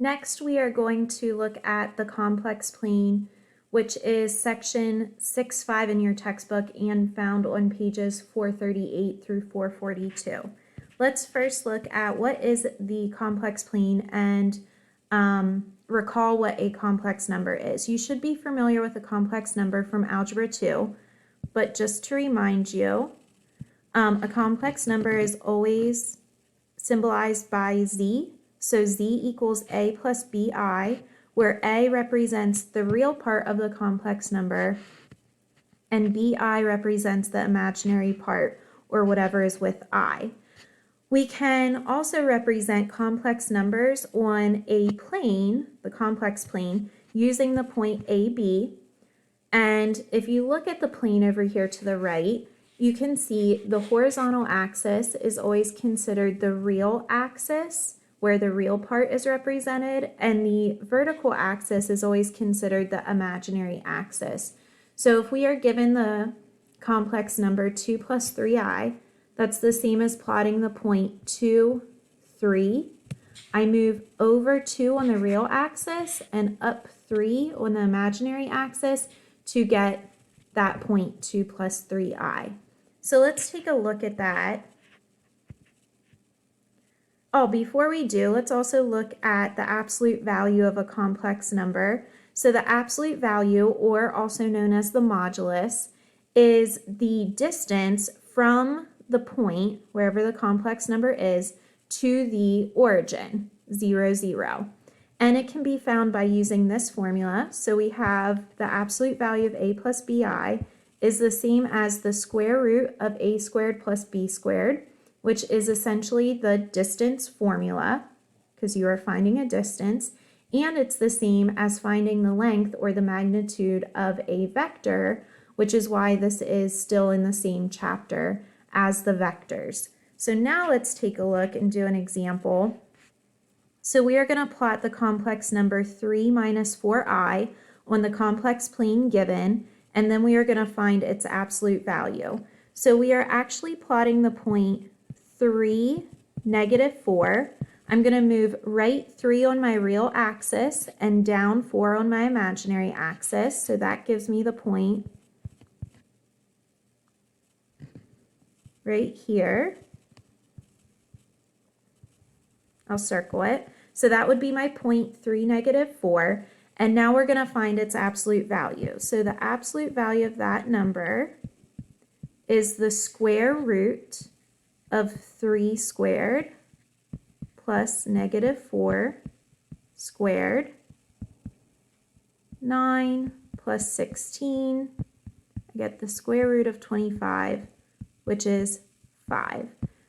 Next, we are going to look at the complex plane, which is section 6.5 in your textbook and found on pages 438 through 442. Let's first look at what is the complex plane and recall what a complex number is. You should be familiar with a complex number from Algebra 2, but just to remind you, a complex number is always symbolized by z. So z equals a plus bi, where a represents the real part of the complex number and bi represents the imaginary part, or whatever is with I. We can also represent complex numbers on a plane, the complex plane, using the point AB. And if you look at the plane over here to the right, you can see the horizontal axis is always considered the real axis, where the real part is represented, and the vertical axis is always considered the imaginary axis. So if we are given the complex number 2 plus 3i, that's the same as plotting the point 2, 3. I move over 2 on the real axis and up 3 on the imaginary axis to get that point 2 plus 3i. So let's take a look at that. Oh, before we do, let's also look at the absolute value of a complex number. So the absolute value, or also known as the modulus, is the distance from the point, wherever the complex number is, to the origin, 0, 0. And it can be found by using this formula. So we have the absolute value of a plus bi is the same as the square root of a squared plus b squared, which is essentially the distance formula, because you are finding a distance, and it's the same as finding the length or the magnitude of a vector, which is why this is still in the same chapter as the vectors. So now let's take a look and do an example. So we are going to plot the complex number 3 minus 4i on the complex plane given, and then we are going to find its absolute value. So we are actually plotting the point 3, negative 4. I'm going to move right 3 on my real axis and down 4 on my imaginary axis. So that gives me the point right here. I'll circle it. So that would be my point 3, negative 4. And now we're going to find its absolute value. So the absolute value of that number is the square root of 3 squared plus negative 4 squared, 9 plus 16. I get the square root of 25, which is 5.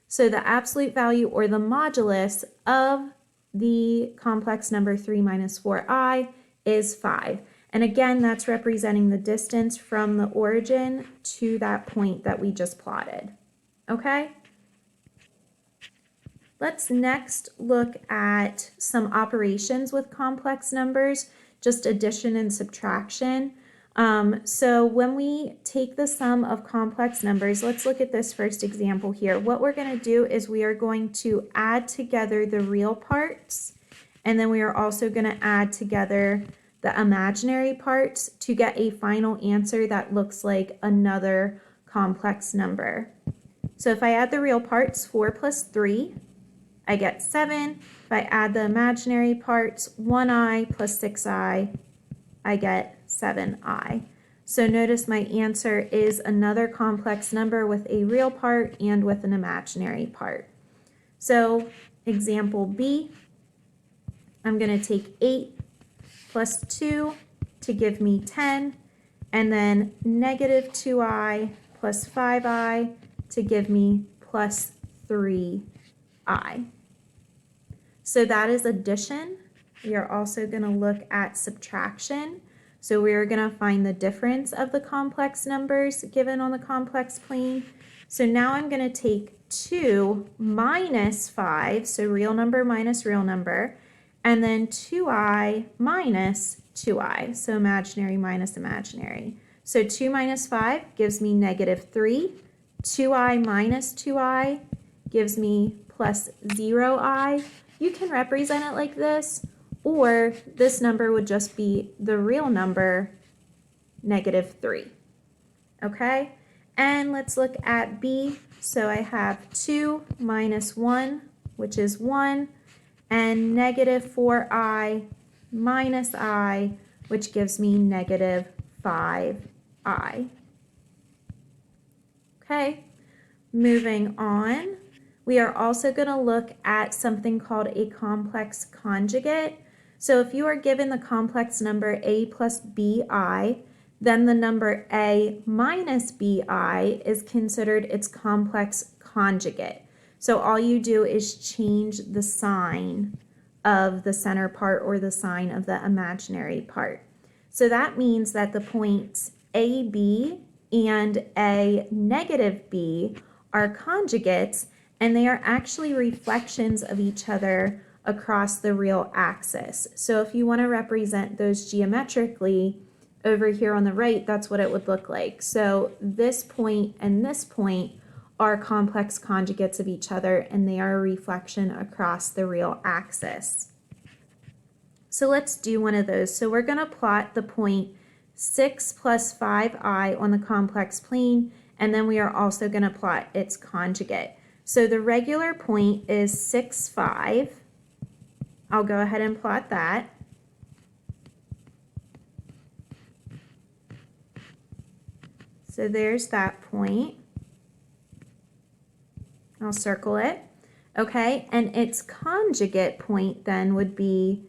So the absolute value, or the modulus, of the complex number 3 minus 4i is 5. And again, that's representing the distance from the origin to that point that we just plotted. Okay? Let's next look at some operations with complex numbers, just addition and subtraction. So when we take the sum of complex numbers, let's look at this first example here. What we're going to do is we are going to add together the real parts, and then we are also going to add together the imaginary parts to get a final answer that looks like another complex number. So if I add the real parts, 4 plus 3, I get 7. If I add the imaginary parts, 1i plus 6i, I get 7i. So notice my answer is another complex number with a real part and with an imaginary part. So example B, I'm going to take 8 plus 2 to give me 10, and then negative 2i plus 5i to give me plus 3i. So that is addition. We are also going to look at subtraction. So we are going to find the difference of the complex numbers given on the complex plane. So now I'm going to take 2 minus 5, so real number minus real number, and then 2i minus 2i, so imaginary minus imaginary. So 2 minus 5 gives me negative 3. 2i minus 2i gives me plus 0i. You can represent it like this, or this number would just be the real number, -3. Okay, and let's look at B. So I have 2 minus 1, which is 1, and -4i minus I, which gives me -5i. Okay, moving on. We are also going to look at something called a complex conjugate. So if you are given the complex number a plus bi, then the number a minus bi is considered its complex conjugate. So all you do is change the sign of the center part or the sign of the imaginary part. So that means that the points AB and a negative b are conjugates, and they are actually reflections of each other across the real axis. So if you want to represent those geometrically, over here on the right, that's what it would look like. So this point and this point are complex conjugates of each other, and they are a reflection across the real axis. So let's do one of those. So we're going to plot the point 6 plus 5i on the complex plane, and then we are also going to plot its conjugate. So the regular point is 6, 5. I'll go ahead and plot that. So there's that point. I'll circle it. Okay, and its conjugate point then would be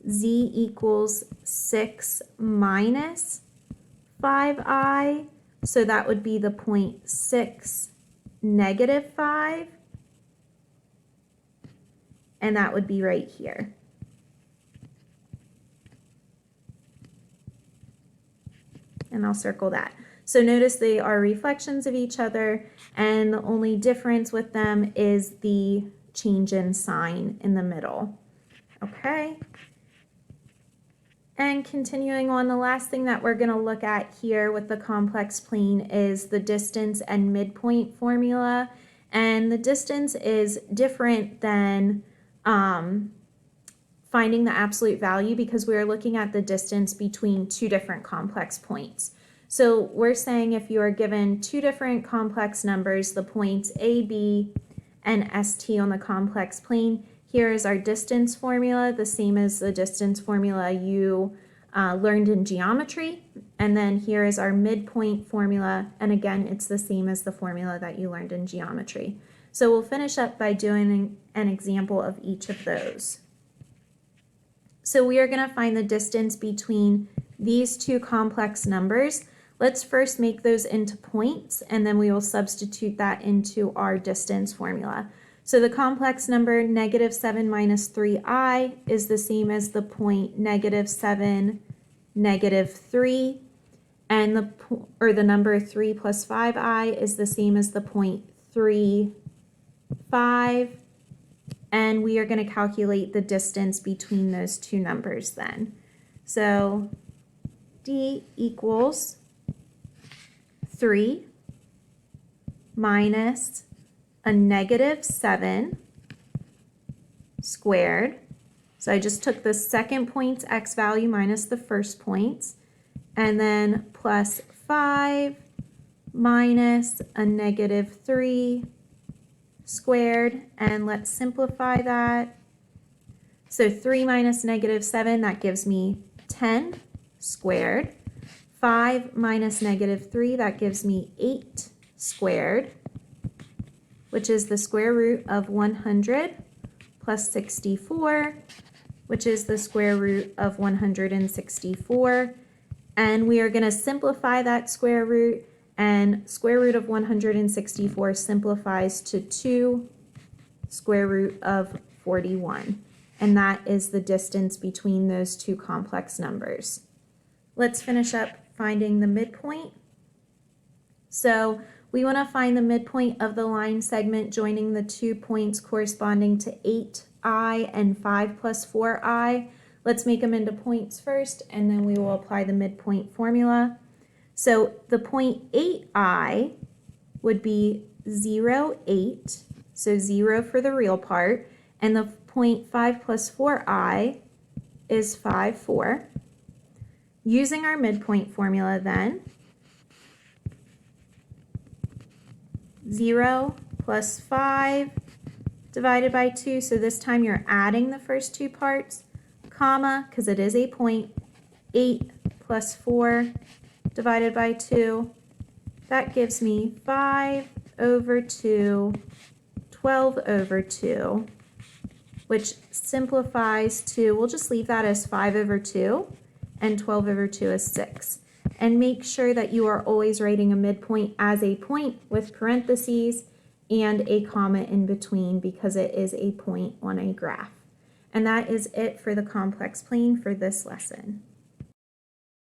z equals 6 minus 5i. So that would be the point 6, -5. And that would be right here. And I'll circle that. So notice they are reflections of each other, and the only difference with them is the change in sign in the middle. Okay. And continuing on, the last thing that we're going to look at here with the complex plane is the distance and midpoint formula. And the distance is different than finding the absolute value, because we are looking at the distance between two different complex points. So we're saying if you are given two different complex numbers, the points a, b, and st on the complex plane, here is our distance formula, the same as the distance formula you learned in geometry. And then here is our midpoint formula, and again, it's the same as the formula that you learned in geometry. So we'll finish up by doing an example of each of those. So we are going to find the distance between these two complex numbers. Let's first make those into points, and then we will substitute that into our distance formula. So the complex number -7 minus 3i is the same as the point -7, -3, and the number 3 plus 5i is the same as the point 3, 5, and we are going to calculate the distance between those two numbers then. So d equals 3 minus a -7 squared. So I just took the second point's x value minus the first point's, and then plus 5 minus a -3 squared, and let's simplify that. So 3 minus -7, that gives me 10 squared. 5 minus -3, that gives me 8 squared, which is the square root of 100 plus 64, which is the square root of 164. And we are going to simplify that square root, and square root of 164 simplifies to 2 square root of 41. And that is the distance between those two complex numbers. Let's finish up finding the midpoint. So we want to find the midpoint of the line segment joining the 2 points corresponding to 8i and 5 plus 4i. Let's make them into points first, and then we will apply the midpoint formula. So the point 8i would be 0, 8, so 0 for the real part, and the point 5 plus 4i is 5, 4. Using our midpoint formula then, 0 plus 5 divided by 2, so this time you're adding the first two parts, comma, because it is a point, 8 plus 4 divided by 2. That gives me 5 over 2, 12 over 2, which simplifies to, we'll just leave that as 5 over 2, and 12 over 2 is 6. And make sure that you are always writing a midpoint as a point with parentheses and a comma in between because it is a point on a graph. And that is it for the complex plane for this lesson.